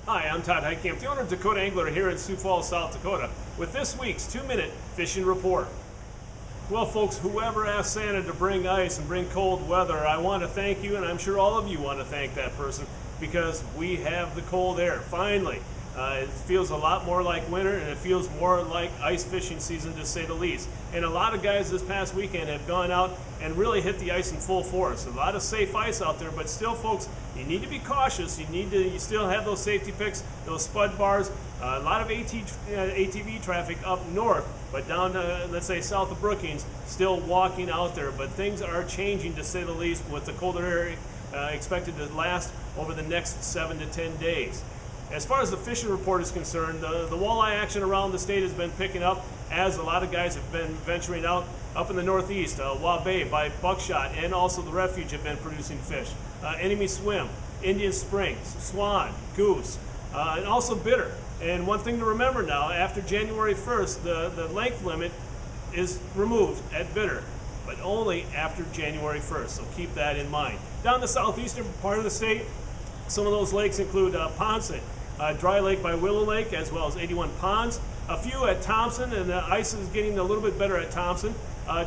Hi, I'm Todd Heitkamp, the owner of Dakota Angler here in Sioux Falls, South Dakota, with this week's 2-minute fishing report. Well, folks, whoever asked Santa to bring ice and bring cold weather, I want to thank you, and I'm sure all of you want to thank that person, because we have the cold air, finally. It feels a lot more like winter, and it feels more like ice fishing season, to say the least. And a lot of guys this past weekend have gone out and really hit the ice in full force. A lot of safe ice out there, but still, folks, you need to be cautious. You still have those safety picks, those spud bars. A lot of ATV traffic up north, but down to, let's say, south of Brookings, still walking out there. But things are changing, to say the least, with the colder air expected to last over the next 7 to 10 days. As far as the fishing report is concerned, the walleye action around the state has been picking up, as a lot of guys have been venturing out up in the northeast. Waubay by Buckshot and also the Refuge have been producing fish. Enemy Swim, Indian Springs, Swan, Goose, and also Bitter. And one thing to remember now, after January 1st, the length limit is removed at Bitter, but only after January 1st, so keep that in mind. Down the southeastern part of the state, some of those lakes include Ponce, Dry Lake by Willow Lake, as well as 81 Ponds. A few at Thompson, and the ice is getting a little bit better at Thompson.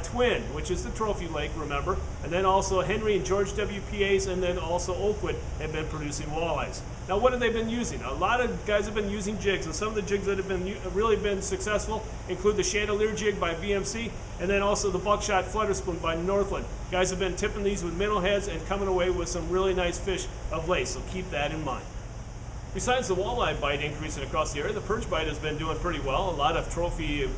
Twin, which is the trophy lake, remember. And then also Henry and George WPAs, and then also Oakwood have been producing walleyes. Now, what have they been using? A lot of guys have been using jigs, and some of the jigs that have really been successful include the Chandelier jig by VMC, and then also the Buckshot Flutter Spoon by Northland. Guys have been tipping these with minnow heads and coming away with some really nice fish of late, so keep that in mind. Besides the walleye bite increasing across the area, the perch bite has been doing pretty well. A lot of trophy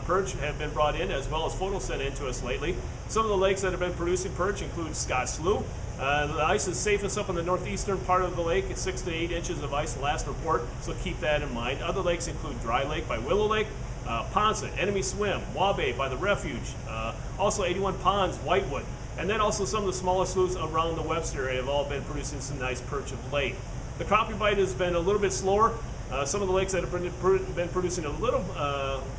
perch have been brought in, as well as photos sent in to us lately. Some of the lakes that have been producing perch include Scott Slough. The ice is safest up in the northeastern part of the lake. It's 6 to 8 inches of ice, last report, so keep that in mind. Other lakes include Dry Lake by Willow Lake, Ponce, Enemy Swim, Waubay by the Refuge, also 81 Ponds, Whitewood, and then also some of the smaller sloughs around the Webster area have all been producing some nice perch of late. The crappie bite has been a little bit slower. Some of the lakes that have been producing a little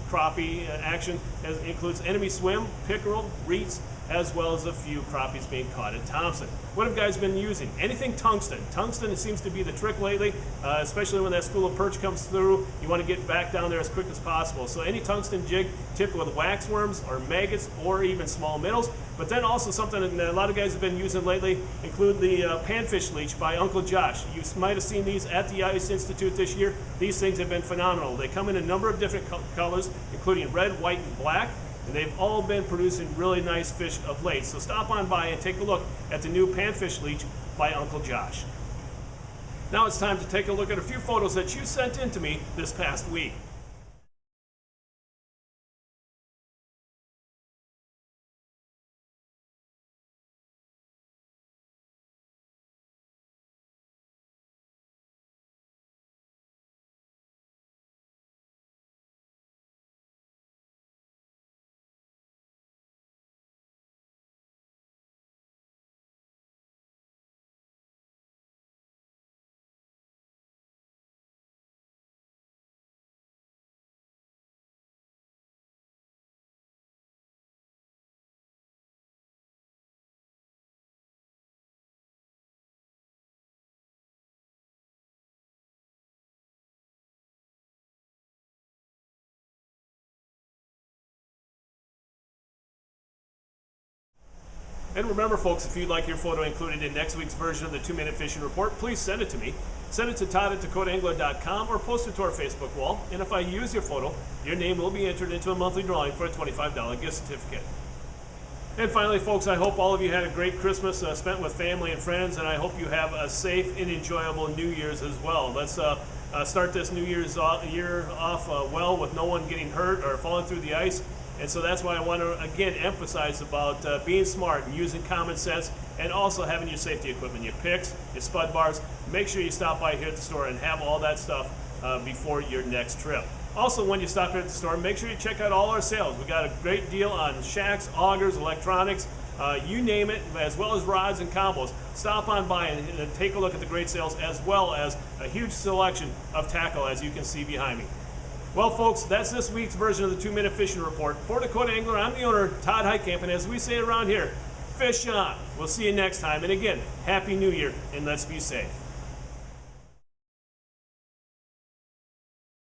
crappie action includes Enemy Swim, Pickerel, Reeds, as well as a few crappies being caught at Thompson. What have guys been using? Anything tungsten. Tungsten seems to be the trick lately, especially when that school of perch comes through. You want to get back down there as quick as possible. So any tungsten jig tipped with waxworms or maggots or even small minnows. But then also something that a lot of guys have been using lately include the panfish leech by Uncle Josh. You might have seen these at the Ice Institute this year. These things have been phenomenal. They come in a number of different colors, including red, white, and black. And they've all been producing really nice fish of late. So stop on by and take a look at the new panfish leech by Uncle Josh. Now it's time to take a look at a few photos that you sent in to me this past week. And remember, folks, if you'd like your photo included in next week's version of the 2-minute fishing report, please send it to me. Send it to todd@dakotaangler.com or post it to our Facebook wall. And if I use your photo, your name will be entered into a monthly drawing for a $25 gift certificate. And finally, folks, I hope all of you had a great Christmas spent with family and friends, and I hope you have a safe and enjoyable New Year's as well. Let's start this New Year's year off well, with no one getting hurt or falling through the ice. And so that's why I want to, again, emphasize about being smart and using common sense, and also having your safety equipment, your picks, your spud bars. Make sure you stop by here at the store and have all that stuff before your next trip. Also, when you stop here at the store, make sure you check out all our sales. We got a great deal on shacks, augers, electronics, you name it, as well as rods and combos. Stop on by and take a look at the great sales, as well as a huge selection of tackle, as you can see behind me. Well, folks, that's this week's version of the 2-minute fishing report. For Dakota Angler, I'm the owner, Todd Heitkamp, and as we say around here, fish on. We'll see you next time. And again, Happy New Year, and let's be safe.